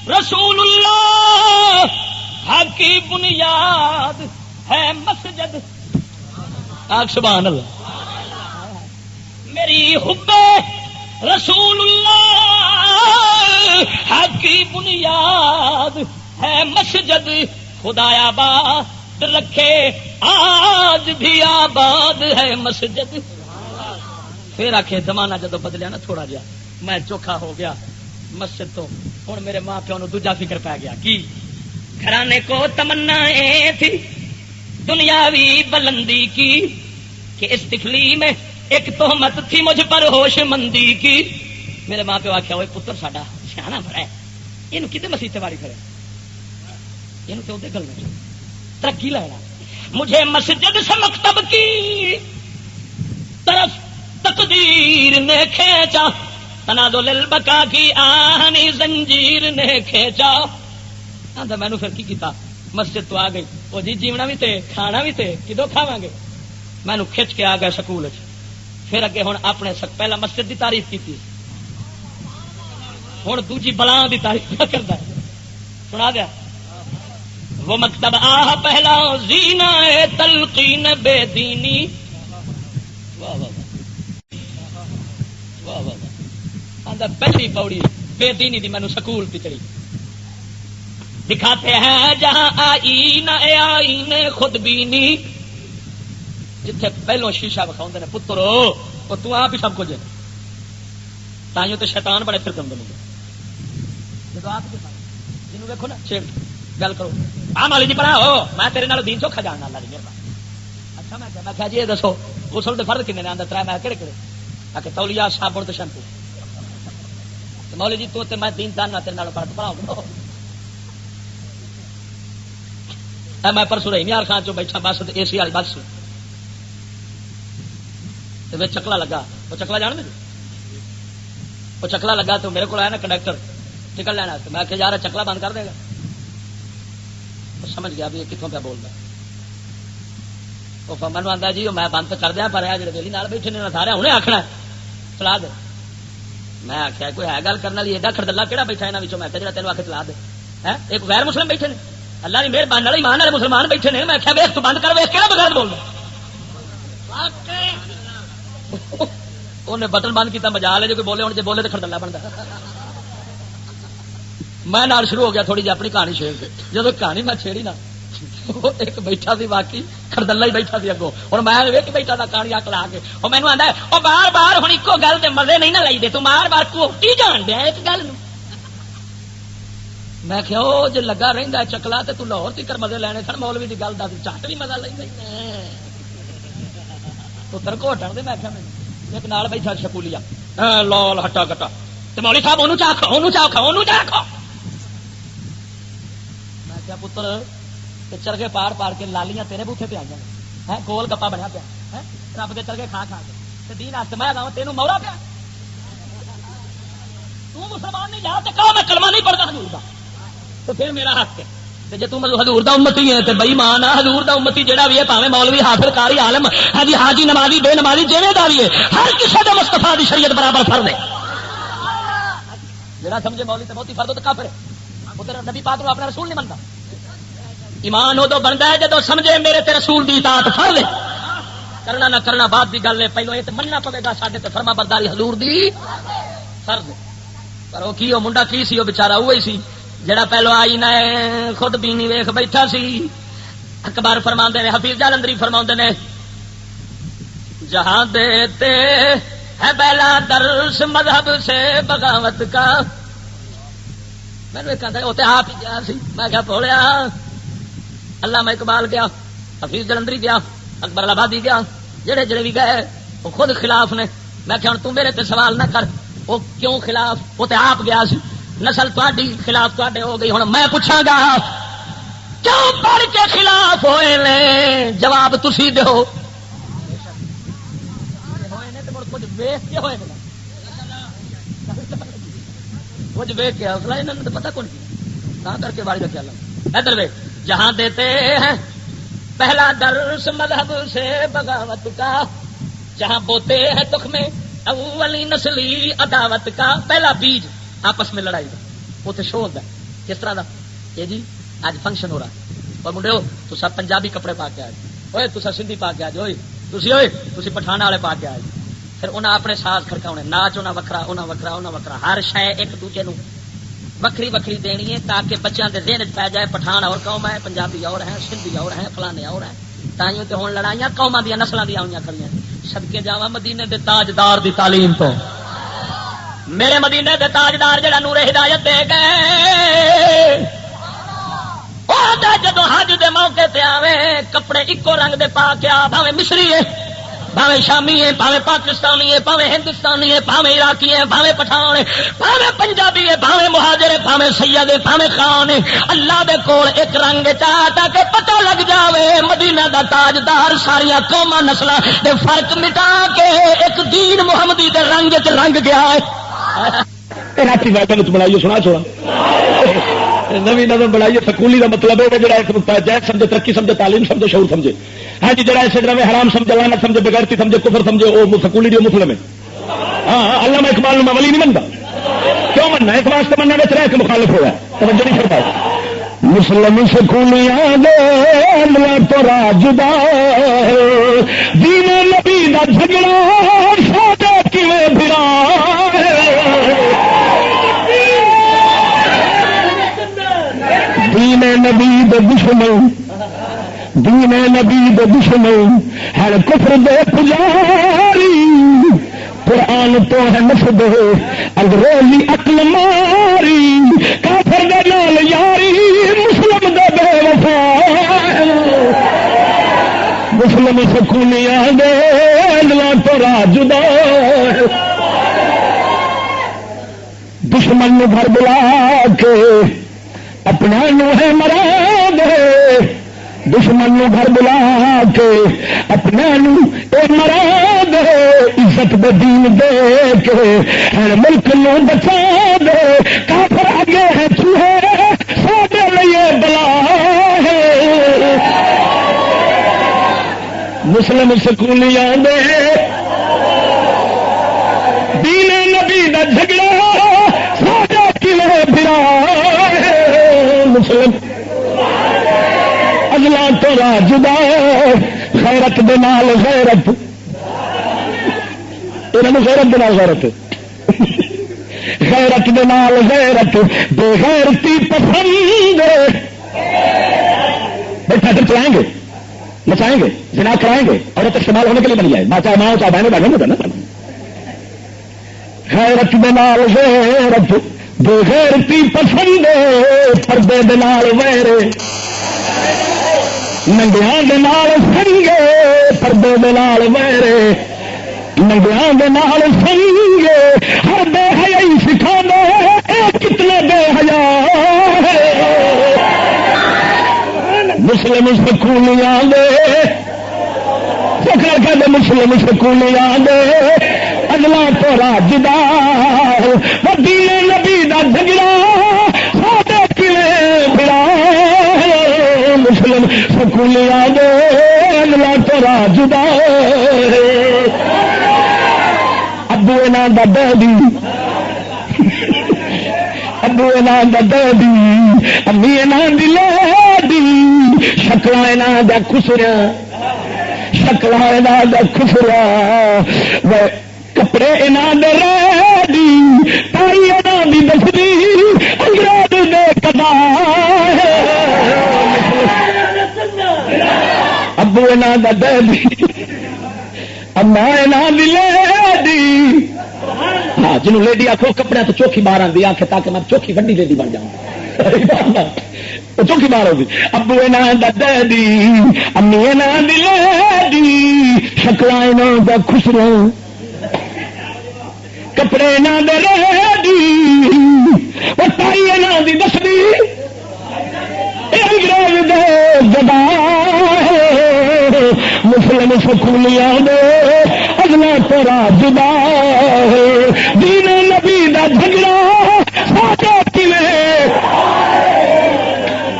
رسول اللہ حق کی بنیاد ہے مسجد، سبحان اللہ، میری حب رسول اللہ حق کی بنیاد ہے مسجد، خدا آباد رکھے آج بھی آباد ہے مسجد۔ پھر آخے زمانہ جدو بدلیا نا تھوڑا جہا، میں چوکھا ہو گیا مسجد تو، ہوں میرے ماں پیو نو دوجا فکر پی گیا، کی گھرانے کو تمنا تھی دنیاوی بلندی کی، کہ اس تکلی میں ایک تہمت تھی مجھ پر ہوش مندی کی، میرے ماں پیو آخیا وہ پتر ساڈا سیاح بڑا ہے، یہ کتنے مسیح واڑی کھڑے یہ تو گل ترقی لینا. مجھے مسجد سے مکتب کی طرف تقدیر نے کھینچا تنازل البقا کی آہنی زنجیر نے کھینچا. میں نے پھر کی کیتا مسجد تو آ گئی وہ جی جیونا بھی تے کھانا بھی تے کدو کھاواں گے. میں کھچ کے آ گیا سکول پھر اگے ہوں اپنے پہلا مسجد کی تعریف کی ہوں دوجی بلا کی تعریف کرتا سنا دیا. وہ مکتب آہ پہلا زینا تلقین بے دینی. واہ واہ واہ واہ واہ. پہلی پوڑی بے دینی دی مینو سکول کی چڑی. دکھاتے ہیں جہاں آئین آئین خود بینی. جتھے پہلو شیشہ بکھاؤ نے پترو وہ تو آپ ہی سب کچھ تائیوں تو شیطان بڑے پھر دم دیں جب آپ جنوب ویکو نا چھیڑ گل کرو آ مالی جی پڑھا ہو میں تیرے نال دین چوکھا جاننا اللہ کی مہربانی. اچھا میں کہا جی یہ دسو غسل دے فرض کنے نے آندا ترا میں کہڑے کہڑے آ کے تولیہ صابن تے شیمپو مولوی جی تو تے میں دین دان تیرے نال پڑھاؤں. میں پرسوں رہی یار خان چو بیٹھا بس اے سی والی بس چکلا لگا. وہ چکلا جان دے وہ چکلا لگا تو میرے کو آیا نا کنڈکٹر ٹکٹ لینا میں کہ یار چکلا بند کر دے گا. وہ سمجھ گیا بھی یہ کتوں پہ بولتا. وہ مینو آتا جی میں بند تو کر دیا پر جی ویلی نال بیٹھے نے سارے انہیں آخنا چلا دے. میں آخیا کوئی ہے گل کرنے والی ایڈا خردلہ کہڑا بیٹھا یہاں میں جا تینوں آ کے چلا دے. ایک غیر مسلم بیٹھے نے اللہ کی مہربانی والے ایمان والے مسلمان بیٹھے نے. میں آخیا ویخ تو بند کر ویخ کہڑا بغیر بولنا. انہیں بٹن بند کیا مجال ہے جو کوئی بولے ہوں جی بولے تو خردلہ بنتا. میں نال شروع ہو گیا تھوڑی جی اپنی کہانی چھیڑ کے. جب کہانی میں چھیڑی نا ایک بیٹھا سی باقی خردلہ ہی بیٹھا سی اگوں اور میں ویک بیٹھا تھا کہانی اک لا کے. وہ مینو آتا ہے وہ بار بار ہوں ایک گل کے مزے نہیں نہ لائی دے تو بار بار کوٹی جان دیا ایک گل. میں کہ جی لگا رہتا چکلا تو لاہور تکر مزے لینے سن مولوی کی گل دس چٹ بھی مزہ لینا پتر گھوٹن دے. میں کیا ایک نال بیٹھا شکولیا لال ہٹا کٹا مولوی صاحب انہوں چاہ انہوں چاہ کھاؤ انہوں چاہ کھاؤ. میں کیا پتر چرگے پار پار کے لالیاں تیرے بوٹے پہ آ جائیں گول گپا بنیا پیا رب کے چرگے کھا کھا کے دین ہاتھ میں گاؤں تینوں مورا پیا. تو مسلمان نہیں جا کہا میں کلمہ نہیں پڑھتا حضور دا تو پھر میرا حق ہے. جی تم حضور دا امتی ہے تو بئی مان آ حضور دا امتی جہاں بھی ہے پاوے مولوی حافظ قاری عالم ہاں جی حاجی نمازی بے نمازی جویں دا بھی ہے ہر کسی دے مصطفیٰ دی شریعت برابر فرض ہے. جہاں سمجھے مولوی تے بہت ہی فرض ہو تو کافر ہے. ادھر نبی پاک نو اپنا رسول نہیں منتا. ایمان ادو بنتا ہے جدو سمجھے میرے تے رسول دی اطاعت فرض ہے. کرنا نہ کرنا بعد دی گل ہے پہلو یہ مننا پوے گا ساڈے تے فرما برداری حضور دی فرض ہے. پر وہ کی وہ منڈا کی سی وہ بیچارہ وہی سی جڑا پہلو آئی نہ خود بینی ویخ بیٹھا سی. اخبار فرماندے نے حفیظ جالندری فرماندے نے جہاں دیتے ہے بیلا درس مذہب سے بغاوت کا. میں نے کہا وہ تو آپ ہی گیا سی. میں کیا بولیا علامہ اقبال گیا حفیظ جلندری گیا اکبر آبادی گیا جڑے جڑے بھی گئے وہ خود خلاف نے. میں کہ تم میرے تے سوال نہ کر وہ کیوں خلاف وہ تو آپ گیا سی نسل تاری خلاف تے ہو گئی. ہوں میں پوچھا گا کیوں پڑھ کے خلاف ہوئے نے جواب تسی دو. کچھ ویخ کے ہوئے کچھ ویخ کے حوصلہ انہوں نے پتا کون کہاں کر کے باری رکھا لگ ادھر ویخ جہاں دیتے ہیں پہلا درس مذہب سے بغاوت کا جہاں بوتے ہیں تخمے اولی نسلی عداوت کا. پہلا بیج آپس میں لڑائی کا وہ تو شو ہوتا ہے کس طرح کا یہ جی آج فنکشن ہو رہا ہے اور منڈے ہو تو سب پنجابی کپڑے پا کے آئے ہوئے تو سندھی پا کے آ جائے ہوئے پٹھان والے پا کے آئے. پھر انہیں اپنے ساز کھڑکاؤنے ناچ انہیں وکھرا انہیں وکھرا انہیں وکھرا ہر شے ایک دوجے نو وکری وکری دینی ہے تاکہ بچوں کے ذہن پی جائے پٹھان اور قوم ہے پنجابی اور ہیں سندھی اور ہیں فلانے اور ہیں. تائیوں تے ہون لڑائیاں قوماں دیا نسلاں دیا ہوئی کھڑیاں. صدقے جاواں مدینے دے تاجدار دی تعلیم تو میرے مدینے دے تاجدار جڑا نور ہدایت دے گئے جدو حج دے موقع تے آوے کپڑے اکو رنگ دے پا کے آ بھاوے مصری ہے بھاوے شامی ہے، بھاوے پاکستانی ہے، بھاوے ہندوستانی ہے، بھاوے عراقی ہے، بھاوے پٹھان ہے، بھاوے پنجابی ہے، بھاوے مہاجر ہے، بھاوے سید ہے، بھاوے خان ہے، اللہ دے کول ایک رنگ چاہتا کہ پتہ لگ جاوے مدینہ دا تاجدار ساریا قوما نسلاں دے فرق مٹا کے ایک دین محمدی دے رنگ چ رنگ گیا ہے۔ رات بنائیے سنا چھوڑا نوی نظم بنائیے سکولی کا مطلب ہے جڑا ایک جائز سمجھے، ترقی سمجھے، تعلیم سمجھے، شعور سمجھے۔ ہاں جی جڑا ایسے ڈرامے حرام سمجھے، لعنت سمجھے، بغیرتی سمجھے، کفر سمجھے، وہ سکولی جو مسلم ہے۔ ہاں علامہ اقبال میں ولی نہیں منتا، کیوں مننا؟ اس واسطے مننا میں رہ کے مخالف ہوا توجہ نہیں کرتا۔ مسلم سکولیاں دے تو راجدا دین نبی دا جھگڑا ساڈا کیویں بھرا دین نبی دے دشمن، دین نبی دے دشمن ہر کفر دے پجاری، قرآن تو ہے نسب انگریزی عقل ماری، کافر دے نال یاری مسلم دے بے وفا، مسلم سکولیاں دے اندلا تو راجدا دشمن نو گھر بلا کے اپنا نو ہے مرا دے، دشمن نو گھر بلا کے اپنا نو اے مرا دے، عزت دے دین دے کے ہر ملک نو بچا دے، کافر آگے ہے چوہے ساڈے لیے بلا ہے، مسلم سکولیاں دے دین نبی دا جھگڑا ساڈا کیویں بھرا ہے، مسلم اگلا تو راجدا غیرت دے نال غیرت، انہوں غیرت دے نال غیرت، غیرت دے نال غیرت بے غیرتی پسند، بیٹھا کر چلائیں گے، نچائیں گے، زنا کرائیں گے، عورت استعمال ہونے کے لیے بن جائے، چاہے ماں چاہے بہنیں بہنوں ہوتا نا۔ غیرت دے نال غیرت بے غیرتی پسند، پردے دے نال ویرے ننگیاں دے نال سنگے، پردے دے نال ویرے ننگیاں دے نال سنگے، ہر بے حیائی سکھا دے کتنے بے حیا، مسلم سکولیاں دے فکر کر دے، مسلم سکولیاں دے اگلا تو راجدا دین نبی دا جھگڑا ساڈے کیویں بھرا، مسلم سکولیاں دے اگلا تو راجدا ابو انہاں دا ڈیڈی، ابو انہاں دا ڈیڈی، امی انہاں دی لاڈی، شکلاں انہاں دا خسرا، شکلاں انہاں دا خسرا، کپڑے انہاں دے ریڈی، تائی انہاں دی دسدی انگریز دے کدا، ابو انہاں دا ڈیڈی، اما انہاں دی لیڈی، ہاں جنہوں لیڈی آخو کپڑے تو چوکھی باہر آتی آخ تاکہ میں چوکھی وڈی لیڈی بن جاؤں، چوکھی باہر ہوگی، ابو انہاں دا ڈیڈی، امی انہاں دی لیڈی، شکلاں انہاں دا خسرا، کپڑے انہاں دے ریڈی، وہ تائی انہاں دی دسدی انگریز دے جدا، مسلم سکولیاں دے اگلا تو راجدا دین نبی دا جھگڑا ساڈا کیویں،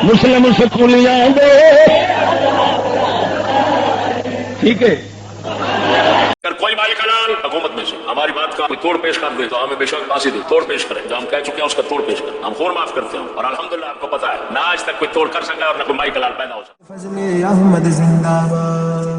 مسلم سکولیاں دے ٹھیک ہے۔ اگر کوئی مالک حلال حکومت میں سے ہماری بات کا کوئی توڑ پیش کر دے تو ہمیں بے شک پھانسی دے، توڑ پیش کریں، جو ہم کہہ چکے ہیں اس کا توڑ پیش کریں، ہم خور معاف کرتے ہیں، اور الحمدللہ آپ کو پتا ہے نہ آج تک کوئی توڑ کر سکا اور نہ کوئی مالک حلال پیدا ہو سکا۔ فضل احمد زندہ باد۔